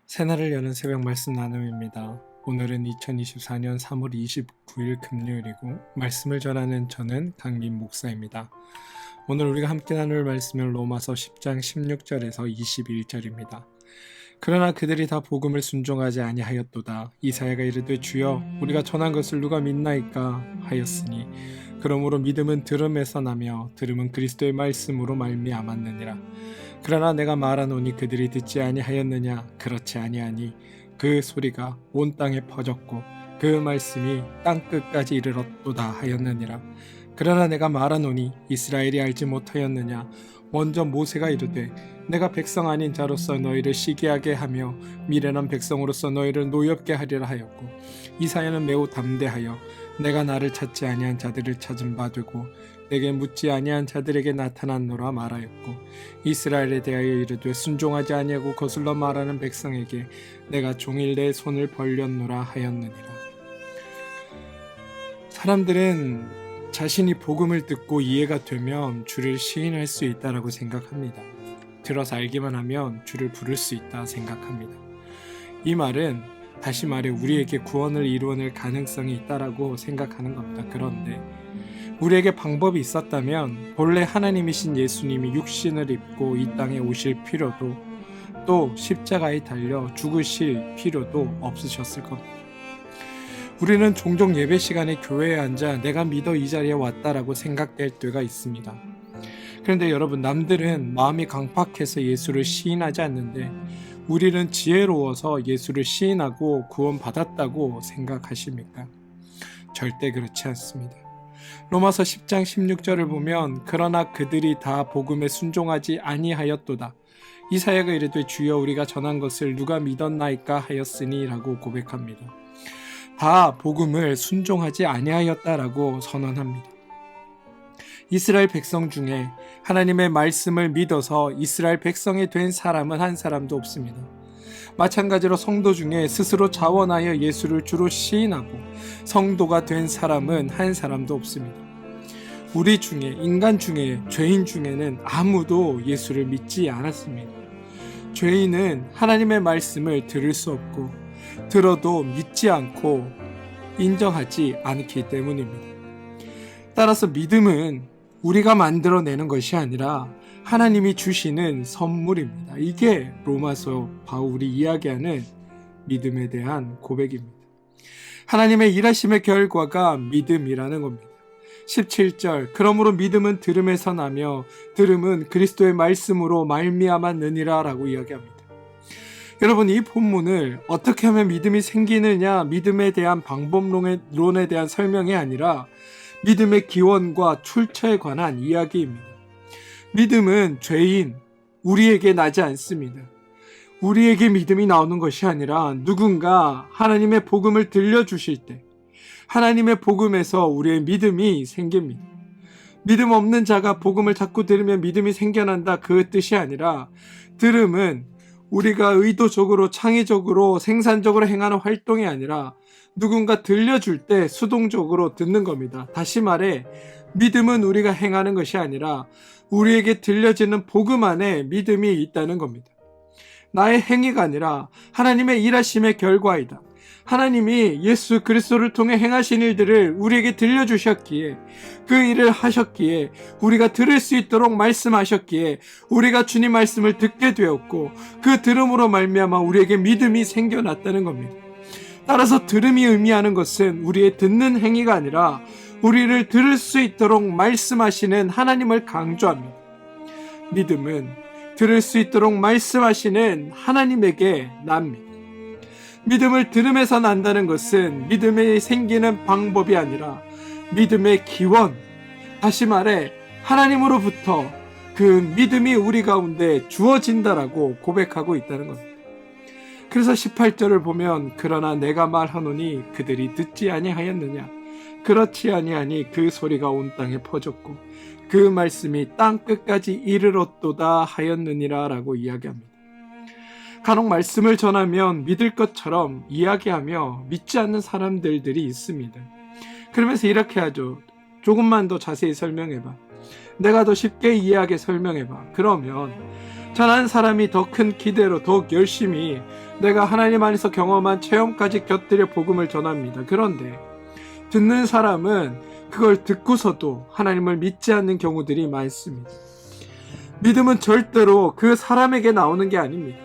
새날을 여는 새벽 말씀 나눔입니다. 오늘은 2024년 3월 29일 금요일이고 말씀을 전하는 저는 강민 목사입니다. 오늘 우리가 함께 나눌 말씀은 로마서 10장 16절에서 21절입니다. 그러나 그들이 다 복음을 순종하지 아니하였도다. 이사야가 이르되 주여 우리가 전한 것을 누가 믿나이까 하였으니 그러므로 믿음은 들음에서 나며 들음은 그리스도의 말씀으로 말미암았느니라. 그러나 내가 말하노니 그들이 듣지 아니하였느냐? 그렇지 아니하니 그 소리가 온 땅에 퍼졌고 그 말씀이 땅끝까지 이르렀도다 하였느니라. 그러나 내가 말하노니 이스라엘이 알지 못하였느냐? 먼저 모세가 이르되 내가 백성 아닌 자로서 너희를 시기하게 하며 미련한 백성으로서 너희를 노엽게 하리라 하였고, 이사야는 매우 담대하여 내가 나를 찾지 아니한 자들을 찾은 바 되고 내게 묻지 아니한 자들에게 나타났노라 말하였고, 이스라엘에 대하여 이르되 순종하지 아니하고 거슬러 말하는 백성에게 내가 종일 내 손을 벌렸노라 하였느니라. 사람들은 자신이 복음을 듣고 이해가 되면 주를 시인할 수 있다라고 생각합니다. 들어서 알기만 하면 주를 부를 수 있다 생각합니다. 이 말은 다시 말해 우리에게 구원을 이루어낼 가능성이 있다라고 생각하는 겁니다. 그런데 우리에게 방법이 있었다면 본래 하나님이신 예수님이 육신을 입고 이 땅에 오실 필요도, 또 십자가에 달려 죽으실 필요도 없으셨을 겁니다. 우리는 종종 예배 시간에 교회에 앉아 내가 믿어 이 자리에 왔다라고 생각될 때가 있습니다. 그런데 여러분, 남들은 마음이 강팍해서 예수를 시인하지 않는데 우리는 지혜로워서 예수를 시인하고 구원받았다고 생각하십니까? 절대 그렇지 않습니다. 로마서 10장 16절을 보면 그러나 그들이 다 복음에 순종하지 아니하였도다. 이사야가 이르되 주여 우리가 전한 것을 누가 믿었나이까 하였으니 라고 고백합니다. 다 복음을 순종하지 아니하였다라고 선언합니다. 이스라엘 백성 중에 하나님의 말씀을 믿어서 이스라엘 백성이 된 사람은 한 사람도 없습니다. 마찬가지로 성도 중에 스스로 자원하여 예수를 주로 시인하고 성도가 된 사람은 한 사람도 없습니다. 우리 중에, 인간 중에, 죄인 중에는 아무도 예수를 믿지 않았습니다. 죄인은 하나님의 말씀을 들을 수 없고 들어도 믿지 않고 인정하지 않기 때문입니다. 따라서 믿음은 우리가 만들어내는 것이 아니라 하나님이 주시는 선물입니다. 이게 로마서 바울이 이야기하는 믿음에 대한 고백입니다. 하나님의 일하심의 결과가 믿음이라는 겁니다. 17절 그러므로 믿음은 들음에서 나며 들음은 그리스도의 말씀으로 말미암았느니라 라고 이야기합니다. 여러분, 이 본문을 어떻게 하면 믿음이 생기느냐, 믿음에 대한 방법론에 대한 설명이 아니라 믿음의 기원과 출처에 관한 이야기입니다. 믿음은 죄인, 우리에게 나지 않습니다. 우리에게 믿음이 나오는 것이 아니라 누군가 하나님의 복음을 들려주실 때 하나님의 복음에서 우리의 믿음이 생깁니다. 믿음 없는 자가 복음을 자꾸 들으면 믿음이 생겨난다, 그 뜻이 아니라 들음은 우리가 의도적으로, 창의적으로, 생산적으로 행하는 활동이 아니라 누군가 들려줄 때 수동적으로 듣는 겁니다. 다시 말해 믿음은 우리가 행하는 것이 아니라 우리에게 들려지는 복음 안에 믿음이 있다는 겁니다. 나의 행위가 아니라 하나님의 일하심의 결과이다. 하나님이 예수 그리스도를 통해 행하신 일들을 우리에게 들려주셨기에, 그 일을 하셨기에, 우리가 들을 수 있도록 말씀하셨기에 우리가 주님 말씀을 듣게 되었고, 그 들음으로 말미암아 우리에게 믿음이 생겨났다는 겁니다. 따라서 들음이 의미하는 것은 우리의 듣는 행위가 아니라 우리를 들을 수 있도록 말씀하시는 하나님을 강조합니다. 믿음은 들을 수 있도록 말씀하시는 하나님에게 납니다. 믿음을 들음에서 난다는 것은 믿음이 생기는 방법이 아니라 믿음의 기원, 다시 말해 하나님으로부터 그 믿음이 우리 가운데 주어진다라고 고백하고 있다는 겁니다. 그래서 18절을 보면 그러나 내가 말하노니 그들이 듣지 아니하였느냐? 그렇지 아니하니 그 소리가 온 땅에 퍼졌고 그 말씀이 땅끝까지 이르렀도다 하였느니라 라고 이야기합니다. 간혹 말씀을 전하면 믿을 것처럼 이야기하며 믿지 않는 사람들이 있습니다. 그러면서 이렇게 하죠. 조금만 더 자세히 설명해봐. 내가 더 쉽게 이해하게 설명해봐. 그러면 전한 사람이 더 큰 기대로 더욱 열심히 내가 하나님 안에서 경험한 체험까지 곁들여 복음을 전합니다. 그런데 듣는 사람은 그걸 듣고서도 하나님을 믿지 않는 경우들이 많습니다. 믿음은 절대로 그 사람에게 나오는 게 아닙니다.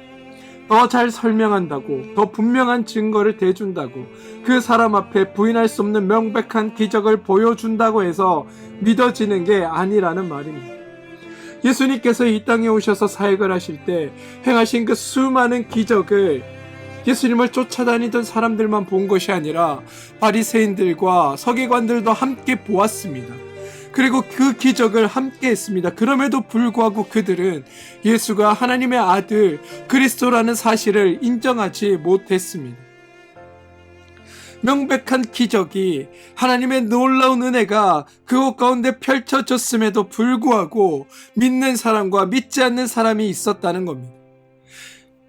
더 잘 설명한다고, 더 분명한 증거를 대준다고, 그 사람 앞에 부인할 수 없는 명백한 기적을 보여준다고 해서 믿어지는 게 아니라는 말입니다. 예수님께서 이 땅에 오셔서 사역을 하실 때 행하신 그 수많은 기적을 예수님을 쫓아다니던 사람들만 본 것이 아니라 바리새인들과 서기관들도 함께 보았습니다. 그리고 그 기적을 함께 했습니다. 그럼에도 불구하고 그들은 예수가 하나님의 아들 그리스도라는 사실을 인정하지 못했습니다. 명백한 기적이, 하나님의 놀라운 은혜가 그곳 가운데 펼쳐졌음에도 불구하고 믿는 사람과 믿지 않는 사람이 있었다는 겁니다.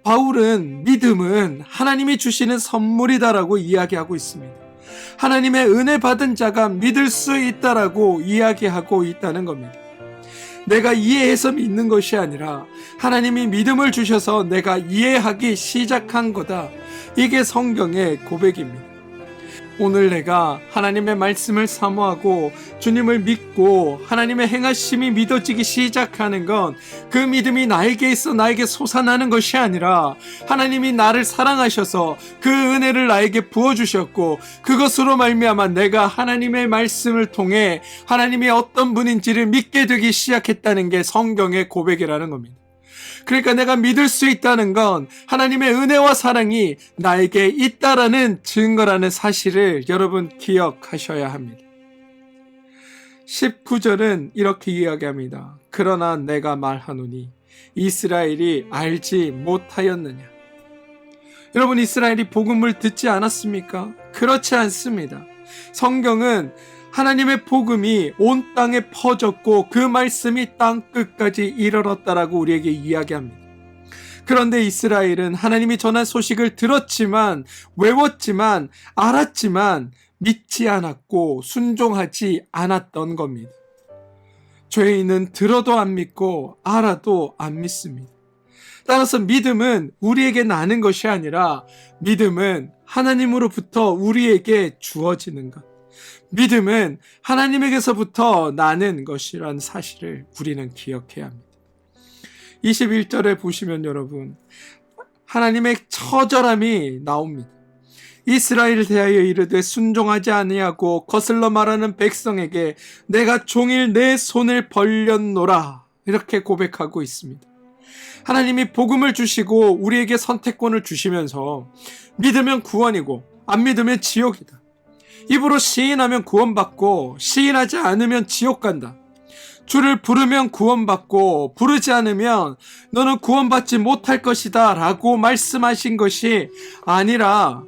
바울은 믿음은 하나님이 주시는 선물이다라고 이야기하고 있습니다. 하나님의 은혜 받은 자가 믿을 수 있다라고 이야기하고 있다는 겁니다. 내가 이해해서 믿는 것이 아니라 하나님이 믿음을 주셔서 내가 이해하기 시작한 거다. 이게 성경의 고백입니다. 오늘 내가 하나님의 말씀을 사모하고 주님을 믿고 하나님의 행하심이 믿어지기 시작하는 건 그 믿음이 나에게 있어 나에게 솟아나는 것이 아니라 하나님이 나를 사랑하셔서 그 은혜를 나에게 부어주셨고 그것으로 말미암아 내가 하나님의 말씀을 통해 하나님이 어떤 분인지를 믿게 되기 시작했다는 게 성경의 고백이라는 겁니다. 그러니까 내가 믿을 수 있다는 건 하나님의 은혜와 사랑이 나에게 있다라는 증거라는 사실을 여러분 기억하셔야 합니다. 19절은 이렇게 이야기합니다. 그러나 내가 말하노니 이스라엘이 알지 못하였느냐. 여러분, 이스라엘이 복음을 듣지 않았습니까? 그렇지 않습니다. 성경은 하나님의 복음이 온 땅에 퍼졌고 그 말씀이 땅 끝까지 이르렀다라고 우리에게 이야기합니다. 그런데 이스라엘은 하나님이 전한 소식을 들었지만, 외웠지만, 알았지만 믿지 않았고 순종하지 않았던 겁니다. 죄인은 들어도 안 믿고 알아도 안 믿습니다. 따라서 믿음은 우리에게 나는 것이 아니라 믿음은 하나님으로부터 우리에게 주어지는 것. 믿음은 하나님에게서부터 나는 것이란 사실을 우리는 기억해야 합니다. 21절에 보시면 여러분, 하나님의 처절함이 나옵니다. 이스라엘을 대하여 이르되 순종하지 아니하고 거슬러 말하는 백성에게 내가 종일 내 손을 벌렸노라, 이렇게 고백하고 있습니다. 하나님이 복음을 주시고 우리에게 선택권을 주시면서 믿으면 구원이고 안 믿으면 지옥이다. 입으로 시인하면 구원받고 시인하지 않으면 지옥 간다. 주를 부르면 구원받고 부르지 않으면 너는 구원받지 못할 것이다 라고 말씀하신 것이 아니라,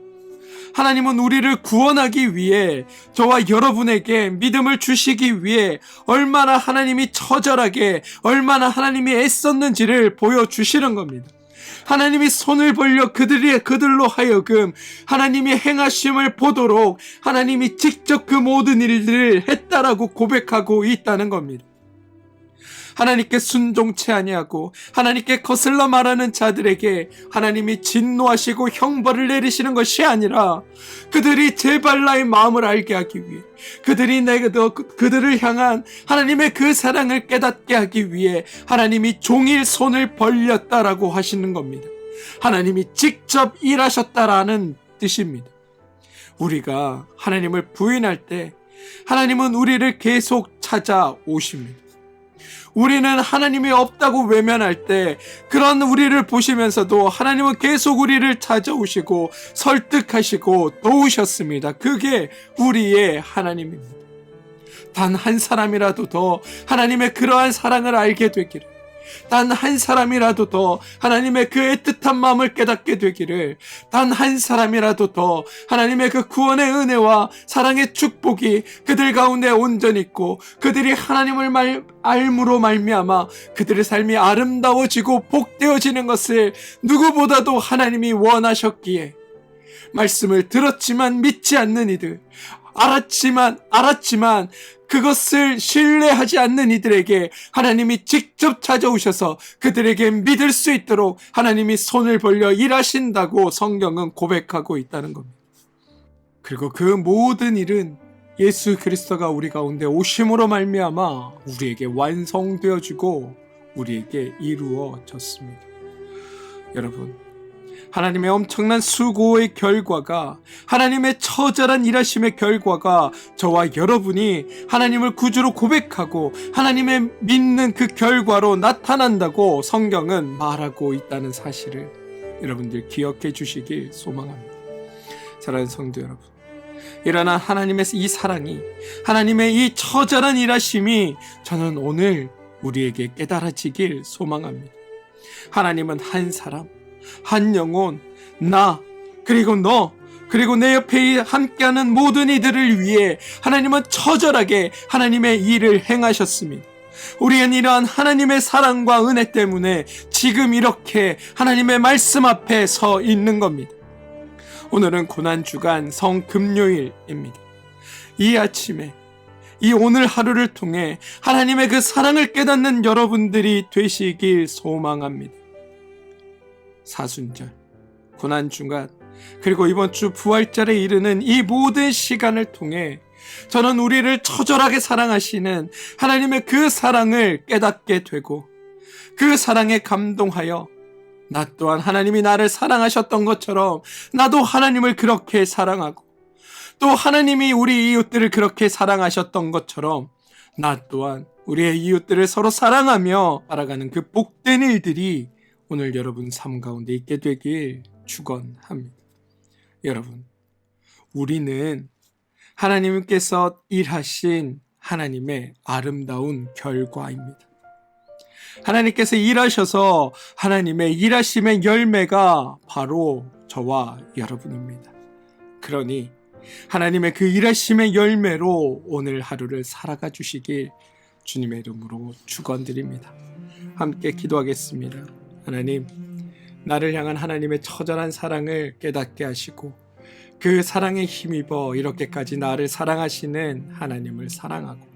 하나님은 우리를 구원하기 위해 저와 여러분에게 믿음을 주시기 위해 얼마나 하나님이 처절하게, 얼마나 하나님이 애썼는지를 보여주시는 겁니다. 하나님이 손을 벌려 그들로 하여금 하나님이 행하심을 보도록 하나님이 직접 그 모든 일들을 했다라고 고백하고 있다는 겁니다. 하나님께 순종치 아니하고 하나님께 거슬러 말하는 자들에게 하나님이 진노하시고 형벌을 내리시는 것이 아니라 그들이 제발 나의 마음을 알게 하기 위해, 그들을 향한 하나님의 그 사랑을 깨닫게 하기 위해 하나님이 종일 손을 벌렸다라고 하시는 겁니다. 하나님이 직접 일하셨다라는 뜻입니다. 우리가 하나님을 부인할 때 하나님은 우리를 계속 찾아오십니다. 우리는 하나님이 없다고 외면할 때 그런 우리를 보시면서도 하나님은 계속 우리를 찾아오시고 설득하시고 도우셨습니다. 그게 우리의 하나님입니다. 단 한 사람이라도 더 하나님의 그러한 사랑을 알게 되기를, 단 한 사람이라도 더 하나님의 그 애틋한 마음을 깨닫게 되기를, 단 한 사람이라도 더 하나님의 그 구원의 은혜와 사랑의 축복이 그들 가운데 온전히 있고 그들이 하나님을 알므로 말미암아 그들의 삶이 아름다워지고 복되어지는 것을 누구보다도 하나님이 원하셨기에 말씀을 들었지만 믿지 않는 이들, 알았지만 그것을 신뢰하지 않는 이들에게 하나님이 직접 찾아오셔서 그들에게 믿을 수 있도록 하나님이 손을 벌려 일하신다고 성경은 고백하고 있다는 겁니다. 그리고 그 모든 일은 예수 그리스도가 우리 가운데 오심으로 말미암아 우리에게 완성되어지고 우리에게 이루어졌습니다. 여러분, 하나님의 엄청난 수고의 결과가, 하나님의 처절한 일하심의 결과가 저와 여러분이 하나님을 구주로 고백하고 하나님의 믿는 그 결과로 나타난다고 성경은 말하고 있다는 사실을 여러분들 기억해 주시길 소망합니다. 사랑하는 성도 여러분, 일어난 하나님의 이 사랑이, 하나님의 이 처절한 일하심이 저는 오늘 우리에게 깨달아지길 소망합니다. 하나님은 한 사람, 한 영혼, 나, 그리고 너, 그리고 내 옆에 함께하는 모든 이들을 위해 하나님은 처절하게 하나님의 일을 행하셨습니다. 우리는 이러한 하나님의 사랑과 은혜 때문에 지금 이렇게 하나님의 말씀 앞에 서 있는 겁니다. 오늘은 고난주간 성금요일입니다. 이 아침에 이 오늘 하루를 통해 하나님의 그 사랑을 깨닫는 여러분들이 되시길 소망합니다. 사순절, 고난주간, 그리고 이번 주 부활절에 이르는 이 모든 시간을 통해 저는 우리를 처절하게 사랑하시는 하나님의 그 사랑을 깨닫게 되고 그 사랑에 감동하여 나 또한 하나님이 나를 사랑하셨던 것처럼 나도 하나님을 그렇게 사랑하고 또 하나님이 우리 이웃들을 그렇게 사랑하셨던 것처럼 나 또한 우리의 이웃들을 서로 사랑하며 살아가는 그 복된 일들이 오늘 여러분 삶 가운데 있게 되길 축원합니다. 여러분, 우리는 하나님께서 일하신 하나님의 아름다운 결과입니다. 하나님께서 일하셔서 하나님의 일하심의 열매가 바로 저와 여러분입니다. 그러니 하나님의 그 일하심의 열매로 오늘 하루를 살아가 주시길 주님의 이름으로 축원드립니다. 함께 기도하겠습니다. 하나님, 나를 향한 하나님의 처절한 사랑을 깨닫게 하시고 그 사랑에 힘입어 이렇게까지 나를 사랑하시는 하나님을 사랑하고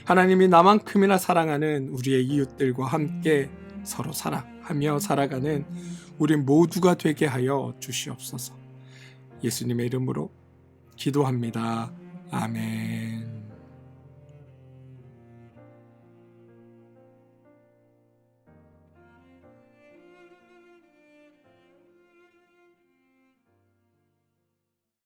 하나님이 나만큼이나 사랑하는 우리의 이웃들과 함께 서로 사랑하며 살아가는 우리 모두가 되게 하여 주시옵소서. 예수님의 이름으로 기도합니다. 아멘.